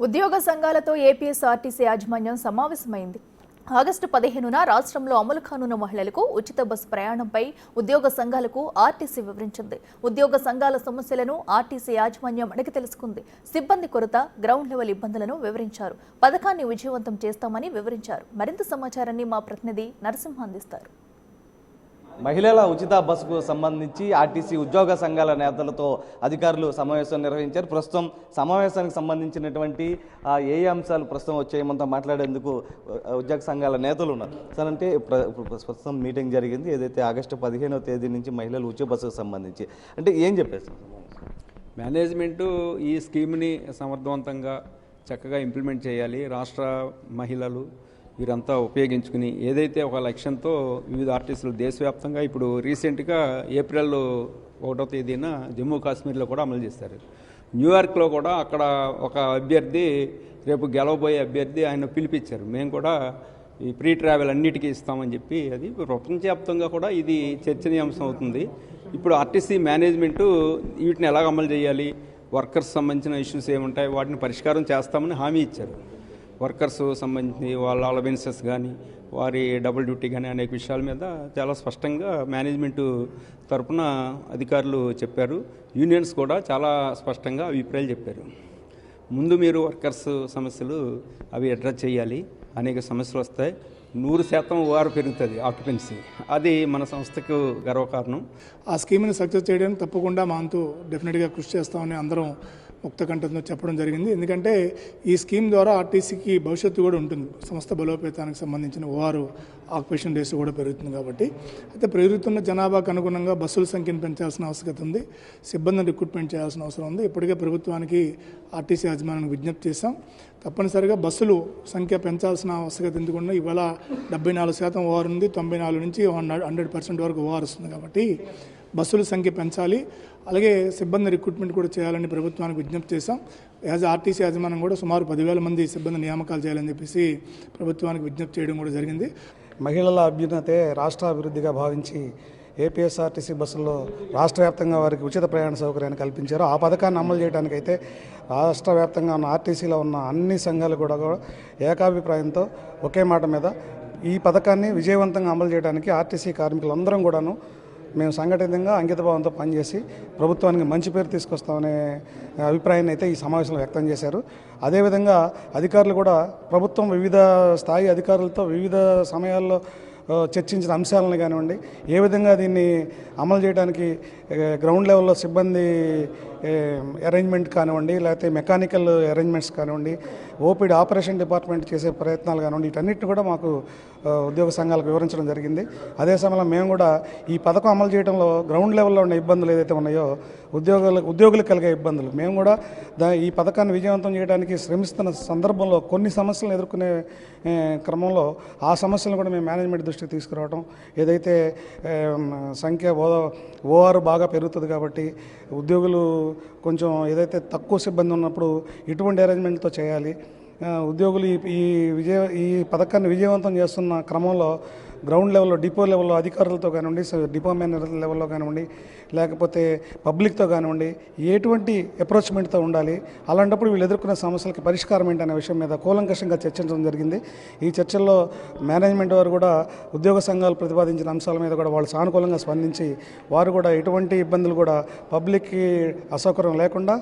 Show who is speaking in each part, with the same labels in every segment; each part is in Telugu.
Speaker 1: ఉద్యోగ సంఘాలతో ఏపీఎస్ఆర్టీసీ యాజమాన్యం సమావేశమైంది. ఆగస్టు 15న రాష్ట్రంలో అమలు కానున్న మహిళలకు ఉచిత బస్సు ప్రయాణంపై ఉద్యోగ సంఘాలకు ఆర్టీసీ వివరించింది. ఉద్యోగ సంఘాల సమస్యలను ఆర్టీసీ యాజమాన్యం అడిగి తెలుసుకుంది. సిబ్బంది కొరత, గ్రౌండ్ లెవెల్ ఇబ్బందులను వివరించారు. పథకాన్ని విజయవంతం చేస్తామని వివరించారు. మరింత సమాచారాన్ని మా ప్రతినిధి నరసింహ అందిస్తారు.
Speaker 2: మహిళల ఉచిత బస్సుకు సంబంధించి ఆర్టీసీ ఉద్యోగ సంఘాల నేతలతో అధికారులు సమావేశం నిర్వహించారు. ప్రస్తుతం సమావేశానికి సంబంధించినటువంటి ఏ అంశాలు ప్రస్తుతం వచ్చాయి మనతో మాట్లాడేందుకు ఉద్యోగ సంఘాల నేతలు ఉన్నారు. సార్, అంటే ప్రస్తుతం మీటింగ్ జరిగింది, ఏదైతే ఆగస్టు 15వ తేదీ నుంచి మహిళల ఉచిత బస్సుకు సంబంధించి అంటే ఏం చెప్పేసి
Speaker 3: మేనేజ్మెంటు ఈ స్కీమ్ని సమర్థవంతంగా చక్కగా ఇంప్లిమెంట్ చేయాలి. రాష్ట్ర మహిళలు వీరంతా ఉపయోగించుకుని ఏదైతే ఒక లక్ష్యంతో వివిధ ఆర్టీసీలు దేశవ్యాప్తంగా ఇప్పుడు రీసెంట్గా ఏప్రిల్ 1వ తేదీన జమ్మూ కాశ్మీర్లో కూడా అమలు చేశారు. న్యూయార్క్లో కూడా అక్కడ ఒక అభ్యర్థి, రేపు గెలవబోయే అభ్యర్థి, ఆయన పిలిపించారు. మేము కూడా ఈ ప్రీ ట్రావెల్ అన్నిటికీ ఇస్తామని చెప్పి అది ప్రపంచవ్యాప్తంగా కూడా ఇది చర్చనీయాంశం అవుతుంది. ఇప్పుడు ఆర్టీసీ మేనేజ్మెంటు వీటిని ఎలాగ అమలు చేయాలి, వర్కర్స్ సంబంధించిన ఇష్యూస్ ఏముంటాయి వాటిని పరిష్కారం చేస్తామని హామీ ఇచ్చారు. వర్కర్స్ సంబంధించి వాళ్ళ అలవెన్సెస్ కానీ, వారి డబుల్ డ్యూటీ కానీ అనేక విషయాల మీద చాలా స్పష్టంగా మేనేజ్మెంటు తరఫున అధికారులు చెప్పారు. యూనియన్స్ కూడా చాలా స్పష్టంగా అభిప్రాయాలు చెప్పారు. ముందు మీరు వర్కర్స్ సమస్యలు అవి అడ్రస్ చేయాలి. అనేక సమస్యలు వస్తాయి. 100% ఓఆర్ పెరుగుతుంది ఆక్యుపెన్సీ. అది మన సంస్థకు గర్వకారణం.
Speaker 4: ఆ స్కీమ్ని సక్సెస్ చేయడానికి తప్పకుండా మా అంతు డెఫినెట్గా కృషి చేస్తామని అందరం ముక్త కంఠంతో చెప్పడం జరిగింది. ఎందుకంటే ఈ స్కీమ్ ద్వారా ఆర్టీసీకి భవిష్యత్తు కూడా ఉంటుంది. సంస్థ బలోపేతానికి సంబంధించిన ఓఆర్ ఆక్యుపేషన్ డేస్ కూడా పెరుగుతుంది కాబట్టి, అయితే పెరుగుతున్న జనాభాకు అనుగుణంగా బస్సుల సంఖ్యను పెంచాల్సిన అవసరం ఉంది. సిబ్బందిని రిక్రూట్మెంట్ చేయాల్సిన అవసరం ఉంది. ఇప్పటికే ప్రభుత్వానికి ఆర్టీసీ యాజమాన్యానికి విజ్ఞప్తి చేశాం. తప్పనిసరిగా బస్సులు సంఖ్య పెంచాల్సిన ఆవశ్యకత ఎందుకున్నా ఇవాళ 74% ఓఆర్ ఉంది. 94 నుంచి 100% వరకు ఓఆర్ వస్తుంది కాబట్టి బస్సుల సంఖ్య పెంచాలి. అలాగే సిబ్బంది రిక్రూట్మెంట్ కూడా చేయాలని ప్రభుత్వానికి విజ్ఞప్తి చేశాం. ఆర్టీసీ యాజమాన్యం కూడా సుమారు 10,000 మంది సిబ్బంది నియామకాలు చేయాలని చెప్పేసి ప్రభుత్వానికి విజ్ఞప్తి చేయడం కూడా జరిగింది.
Speaker 5: మహిళల అభ్యున్నతే రాష్ట్ర అభివృద్ధిగా భావించి ఏపీఎస్ఆర్టీసీ బస్సుల్లో రాష్ట్ర వ్యాప్తంగా వారికి ఉచిత ప్రయాణ సౌకర్యాన్ని కల్పించారు. ఆ పథకాన్ని అమలు చేయడానికైతే రాష్ట్ర వ్యాప్తంగా ఉన్న ఆర్టీసీలో ఉన్న అన్ని సంఘాలు కూడా ఏకాభిప్రాయంతో ఒకే మాట మీద ఈ పథకాన్ని విజయవంతంగా అమలు చేయడానికి ఆర్టీసీ కార్మికులందరం కూడాను మేము సంఘటితంగా అంకితభావంతో పనిచేసి ప్రభుత్వానికి మంచి పేరు తీసుకొస్తామనే అభిప్రాయాన్ని అయితే ఈ సమావేశంలో వ్యక్తం చేశారు. అదేవిధంగా అధికారులు కూడా ప్రభుత్వం వివిధ స్థాయి అధికారులతో వివిధ సమయాల్లో చర్చించిన అంశాలను కానివ్వండి, ఏ విధంగా దీన్ని అమలు చేయడానికి గ్రౌండ్ లెవెల్లో సిబ్బంది అరేంజ్మెంట్ కానివ్వండి, లేకపోతే మెకానికల్ అరేంజ్మెంట్స్ కానివ్వండి, ఓపీడీ ఆపరేషన్ డిపార్ట్మెంట్ చేసే ప్రయత్నాలు కానివ్వండి, వీటన్నిటిని కూడా మాకు ఉద్యోగ సంఘాలకు వివరించడం జరిగింది. అదే సమయంలో మేము కూడా ఈ పథకం అమలు చేయడంలో గ్రౌండ్ లెవెల్లో ఉన్న ఇబ్బందులు ఏదైతే ఉన్నాయో ఉద్యోగులకు కలిగే ఇబ్బందులు, మేము కూడా ఈ పథకాన్ని విజయవంతం చేయడానికి శ్రమిస్తున్న సందర్భంలో కొన్ని సమస్యలను ఎదుర్కొనే క్రమంలో ఆ సమస్యలను కూడా మేము మేనేజ్మెంట్ దృష్టికి తీసుకురావడం, ఏదైతే సంఖ్య ఓఆర్ బాగా పెరుగుతుంది కాబట్టి ఉద్యోగులు కొంచెం ఏదైతే తక్కువ సిబ్బంది ఉన్నప్పుడు ఇటువంటి అరేంజ్మెంట్తో చేయాలి. ఉద్యోగులు ఈ పథకాన్ని విజయవంతం చేస్తున్న క్రమంలో గ్రౌండ్ లెవెల్లో, డిపో లెవెల్లో అధికారులతో కానివ్వండి, డిపో మేనేజర్ లెవెల్లో కానివ్వండి, లేకపోతే పబ్లిక్తో కానివ్వండి, ఎటువంటి అప్రోచ్మెంట్తో ఉండాలి, అలాంటప్పుడు వీళ్ళు ఎదుర్కొనే సమస్యలకి పరిష్కారం ఏంటనే విషయం మీద కూలంకషంగా చర్చించడం జరిగింది. ఈ చర్చల్లో మేనేజ్మెంట్ వారు కూడా ఉద్యోగ సంఘాలు ప్రతిపాదించిన అంశాల మీద కూడా వాళ్ళు సానుకూలంగా స్పందించి వారు కూడా ఎటువంటి ఇబ్బందులు కూడా పబ్లిక్కి అసౌకర్యం లేకుండా,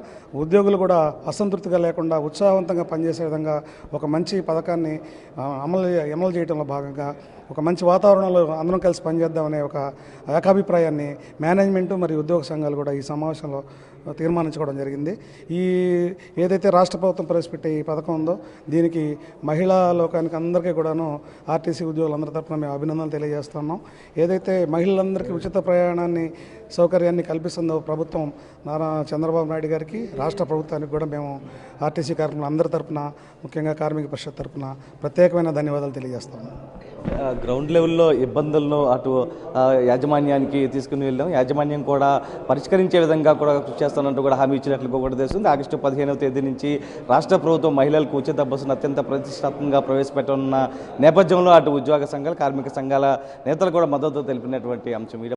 Speaker 5: ఉద్యోగులు కూడా అసంతృప్తిగా లేకుండా ఉత్సాహవంతంగా పనిచేసే విధంగా ఒక మంచి పథకాన్ని అమలు చేయడంలో భాగంగా ఒక మంచి వాతావరణంలో అందరం కలిసి పనిచేద్దామనే ఒక ఏకాభిప్రాయాన్ని మేనేజ్మెంటు మరియు ఉద్యోగ సంఘాలు కూడా ఈ సమావేశంలో తీర్మానించుకోవడం జరిగింది. ఏదైతే రాష్ట్ర ప్రభుత్వం ప్రవేశపెట్టే ఈ పథకం ఉందో దీనికి మహిళా లోకానికి అందరికీ కూడాను ఆర్టీసీ ఉద్యోగులందరి తరఫున మేము అభినందనలు తెలియజేస్తున్నాం. ఏదైతే మహిళలందరికీ ఉచిత ప్రయాణాన్ని సౌకర్యాన్ని కల్పిస్తుందో ప్రభుత్వం నారా చంద్రబాబు నాయుడు గారికి, రాష్ట్ర ప్రభుత్వానికి కూడా మేము ఆర్టీసీ కార్మికులు అందరి తరఫున, ముఖ్యంగా కార్మిక పరిషత్ తరఫున ప్రత్యేకమైన ధన్యవాదాలు తెలియజేస్తున్నాం.
Speaker 2: గ్రౌండ్ లెవెల్లో ఇబ్బందులను అటు యాజమాన్యానికి తీసుకుని వెళ్ళాం. యాజమాన్యం కూడా పరిష్కరించే విధంగా కూడా కృషి చేస్తానంటూ కూడా హామీ ఇచ్చినట్లుగా కూడా తెలుస్తుంది. ఆగస్టు 15వ తేదీ నుంచి రాష్ట్ర ప్రభుత్వం మహిళలకు ఉచిత బస్సును అత్యంత ప్రతిష్టాత్మకంగా ప్రవేశపెట్టనున్న నేపథ్యంలో అటు ఉద్యోగ సంఘాలు, కార్మిక సంఘాల నేతలు కూడా మద్దతు తెలిపినటువంటి అంశం.